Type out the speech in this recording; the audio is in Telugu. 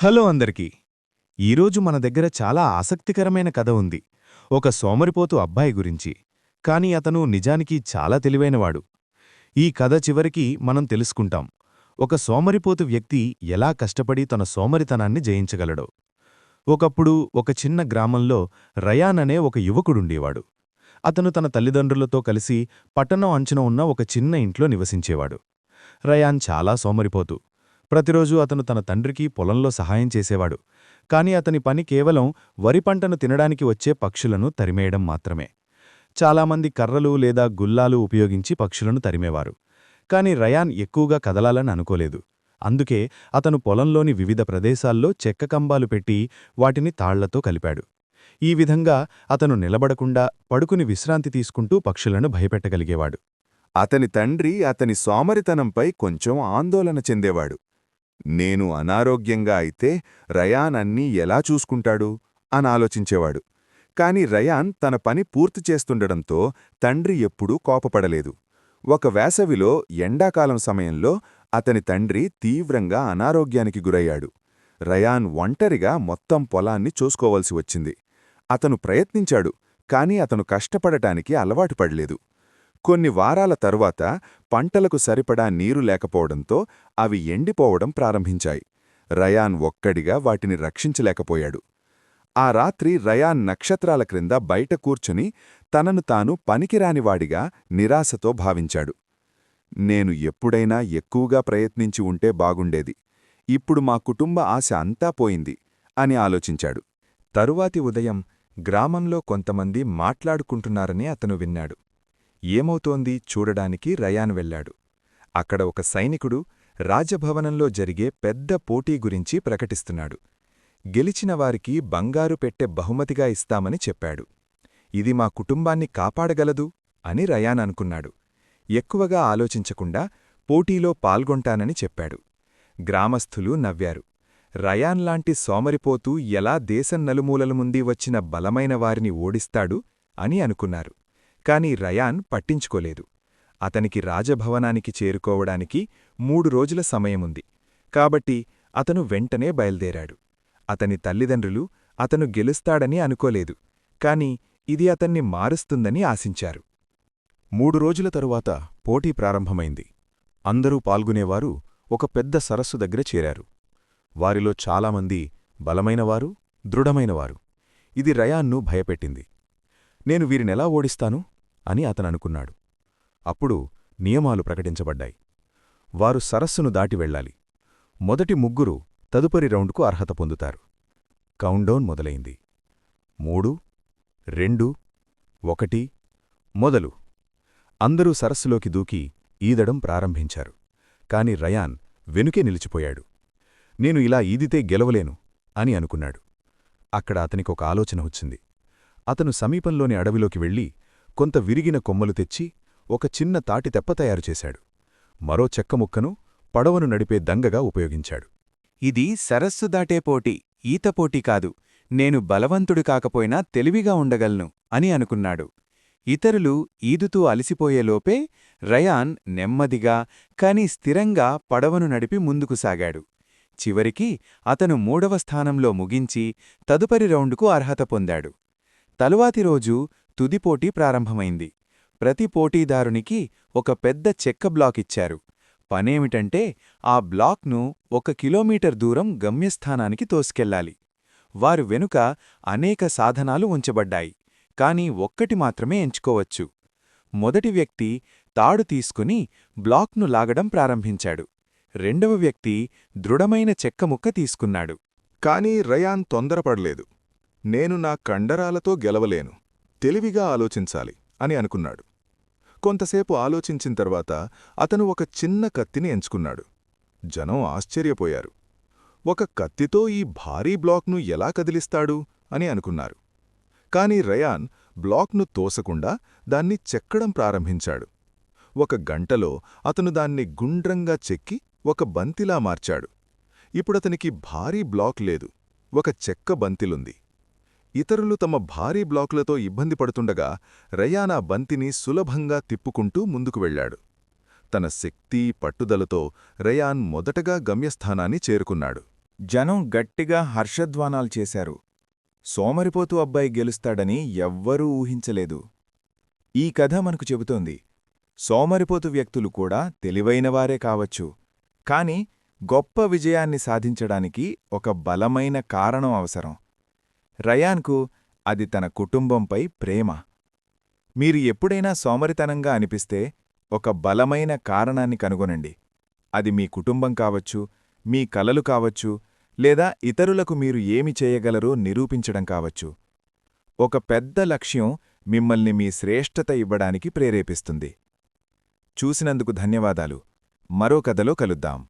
హలో అందరికీ. ఈరోజు మన దగ్గర చాలా ఆసక్తికరమైన కథ ఉంది. ఒక సోమరిపోతు అబ్బాయి గురించి. కాని అతను నిజానికి చాలా తెలివైనవాడు. ఈ కథ చివరికి మనం తెలుసుకుంటాం ఒక సోమరిపోతు వ్యక్తి ఎలా కష్టపడి తన సోమరితనాన్ని జయించగలడో. ఒకప్పుడు ఒక చిన్న గ్రామంలో రయాన్ అనే ఒక యువకుడుండేవాడు. అతను తన తల్లిదండ్రులతో కలిసి పట్టణం అంచున ఉన్న ఒక చిన్న ఇంట్లో నివసించేవాడు. రయాన్ చాలా సోమరిపోతు. ప్రతిరోజూ అతను తన తండ్రికి పొలంలో సహాయం చేసేవాడు. కాని అతని పని కేవలం వరి పంటను తినడానికి వచ్చే పక్షులను తరిమేయడం మాత్రమే. చాలామంది కర్రలు లేదా గుల్లాలు ఉపయోగించి పక్షులను తరిమేవారు. కాని రయాన్ ఎక్కువగా కదలాలని అనుకోలేదు. అందుకే అతను పొలంలోని వివిధ ప్రదేశాల్లో చెక్క కంబాలు పెట్టి వాటిని తాళ్లతో కలిపాడు. ఈ విధంగా అతను నిలబడకుండా పడుకుని విశ్రాంతి తీసుకుంటూ పక్షులను భయపెట్టగలిగేవాడు. అతని తండ్రి అతని సోమరితనంపై కొంచెం ఆందోళన చెందేవాడు. నేను అనారోగ్యంగా అయితే రయాన్ అన్నీ ఎలా చూసుకుంటాడు అని ఆలోచించేవాడు. కాని రయాన్ తన పని పూర్తి చేస్తుండడంతో తండ్రి ఎప్పుడూ కోపపడలేదు. ఒక వేసవిలో ఎండాకాలం సమయంలో అతని తండ్రి తీవ్రంగా అనారోగ్యానికి గురయ్యాడు. రయాన్ ఒంటరిగా మొత్తం పొలాన్ని చూసుకోవలసి వచ్చింది. అతను ప్రయత్నించాడు, కాని అతను కష్టపడటానికి అలవాటు పడలేదు. కొన్ని వారాల తరువాత పంటలకు సరిపడా నీరు లేకపోవడంతో అవి ఎండిపోవడం ప్రారంభించాయి. రయాన్ ఒక్కడిగా వాటిని రక్షించలేకపోయాడు. ఆ రాత్రి రయాన్ నక్షత్రాల క్రింద బయట కూర్చుని తనను తాను పనికిరానివాడిగా నిరాశతో భావించాడు. నేను ఎప్పుడైనా ఎక్కువగా ప్రయత్నించి ఉంటే బాగుండేది. ఇప్పుడు మా కుటుంబ ఆశ అంతా పోయింది అని ఆలోచించాడు. తరువాతి ఉదయం గ్రామంలో కొంతమంది మాట్లాడుకుంటున్నారని అతను విన్నాడు. ఏమవుతోంది చూడడానికి రయాన్ వెళ్లాడు. అక్కడ ఒక సైనికుడు రాజభవనంలో జరిగే పెద్ద పోటీ గురించి ప్రకటిస్తున్నాడు. గెలిచినవారికి బంగారు పెట్టె బహుమతిగా ఇస్తామని చెప్పాడు. ఇది మా కుటుంబాన్ని కాపాడగలదు అని రయాన్ అనుకున్నాడు. ఎక్కువగా ఆలోచించకుండా పోటీలో పాల్గొంటానని చెప్పాడు. గ్రామస్థులు నవ్వారు. రయాన్ లాంటి సోమరిపోతూ ఎలా దేశం నలుమూలలముంది వచ్చిన బలమైన వారిని ఓడిస్తాడు అని అనుకున్నారు. కాని రయాన్ పట్టించుకోలేదు. అతనికి రాజభవనానికి చేరుకోవడానికి 3 రోజుల సమయముంది. కాబట్టి అతను వెంటనే బయల్దేరాడు. అతని తల్లిదండ్రులు అతను గెలుస్తాడని అనుకోలేదు. కాని ఇది అతన్ని మారుస్తుందని ఆశించారు. 3 రోజుల తరువాత పోటీ ప్రారంభమైంది. అందరూ పాల్గొనేవారు ఒక పెద్ద సరస్సు దగ్గర చేరారు. వారిలో చాలామంది బలమైనవారు, దృఢమైనవారు. ఇది రయాన్ను భయపెట్టింది. నేను వీరినెలా ఓడిస్తాను అని అతననుకున్నాడు. అప్పుడు నియమాలు ప్రకటించబడ్డాయి. వారు సరస్సును దాటి వెళ్ళాలి. మొదటి 3 తదుపరి రౌండ్కు అర్హత పొందుతారు. కౌంట్డౌన్ మొదలైంది. 3, 2, 1 మొదలు. అందరూ సరస్సులోకి దూకి ఈదడం ప్రారంభించారు. కాని రయాన్ వెనుకే నిలిచిపోయాడు. నేను ఇలా ఈదితే గెలవలేను అని అనుకున్నాడు. అక్కడ అతనికొక ఆలోచన వచ్చింది. అతను సమీపంలోని అడవిలోకి వెళ్ళి కొంత విరిగిన కొమ్మలు తెచ్చి ఒక చిన్న తాటి తెప్ప తయారుచేశాడు. మరో చెక్కముక్కను పడవను నడిపే దంగగా ఉపయోగించాడు. ఇది సరస్సు దాటే పోటీ, ఈత పోటీ కాదు. నేను బలవంతుడు కాకపోయినా తెలివిగా ఉండగలను అని అనుకున్నాడు. ఇతరులు ఈదుతూ అలసిపోయేలోపే రయాన్ నెమ్మదిగా కాని స్థిరంగా పడవను నడిపి ముందుకు సాగాడు. చివరికి అతను 3వ స్థానంలో ముగించి తదుపరి రౌండుకు అర్హత పొందాడు. తరువాతి రోజు తుదిపోటీ ప్రారంభమైంది. ప్రతి పోటీదారునికి ఒక పెద్ద చెక్క బ్లాక్ ఇచ్చారు. పనేమిటంటే ఆ బ్లాక్ను 1 కిలోమీటర్ దూరం గమ్యస్థానానికి తోసుకెళ్లాలి. వారు వెనుక అనేక సాధనాలు ఉంచబడ్డాయి. కాని ఒక్కటి మాత్రమే ఎంచుకోవచ్చు. మొదటి వ్యక్తి తాడు తీసుకుని బ్లాక్ను లాగడం ప్రారంభించాడు. రెండవ వ్యక్తి దృఢమైన చెక్కముక్క తీసుకున్నాడు. కాని రయాన్ తొందరపడలేదు. నేను నా కండరాలతో గెలవలేను, తెలివిగా ఆలోచించాలి అని అనుకున్నాడు. కొంతసేపు ఆలోచించిన తర్వాత అతను ఒక చిన్న కత్తిని ఎంచుకున్నాడు. జనం ఆశ్చర్యపోయారు. ఒక కత్తితో ఈ భారీ బ్లాక్ను ఎలా కదిలిస్తాడు అని అనుకున్నారు. కాని రయాన్ బ్లాక్ను తోసకుండా దాన్ని చెక్కడం ప్రారంభించాడు. 1 గంటలో అతను దాన్ని గుండ్రంగా చెక్కి ఒక బంతిలా మార్చాడు. ఇప్పుడతనికి భారీ బ్లాక్ లేదు, ఒక చెక్క బంతిలుంది. ఇతరులు తమ భారీ బ్లాకులతో ఇబ్బంది పడుతుండగా రయాన్ ఆ బంతిని సులభంగా తిప్పుకుంటూ ముందుకు వెళ్లాడు. తన శక్తి పట్టుదలతో రయాన్ మొదటగా గమ్యస్థానాన్ని చేరుకున్నాడు. జనం గట్టిగా హర్షధ్వానాలు చేశారు. సోమరిపోతు అబ్బాయి గెలుస్తాడని ఎవ్వరూ ఊహించలేదు. ఈ కథ మనకు చెబుతోంది, సోమరిపోతు వ్యక్తులు కూడా తెలివైనవారే కావచ్చు, కాని గొప్ప విజయాన్ని సాధించడానికి ఒక బలమైన కారణం అవసరం. రయాన్కు అది తన కుటుంబంపై ప్రేమ. మీరు ఎప్పుడైనా సోమరితనంగా అనిపిస్తే ఒక బలమైన కారణాన్ని కనుగొనండి. అది మీ కుటుంబం కావచ్చు, మీ కలలు కావచ్చు, లేదా ఇతరులకు మీరు ఏమి చేయగలరో నిరూపించడం కావచ్చు. ఒక పెద్ద లక్ష్యం మిమ్మల్ని మీ శ్రేష్ఠత ఇవ్వడానికి ప్రేరేపిస్తుంది. చూసినందుకు ధన్యవాదాలు. మరో కథలో కలుద్దాం.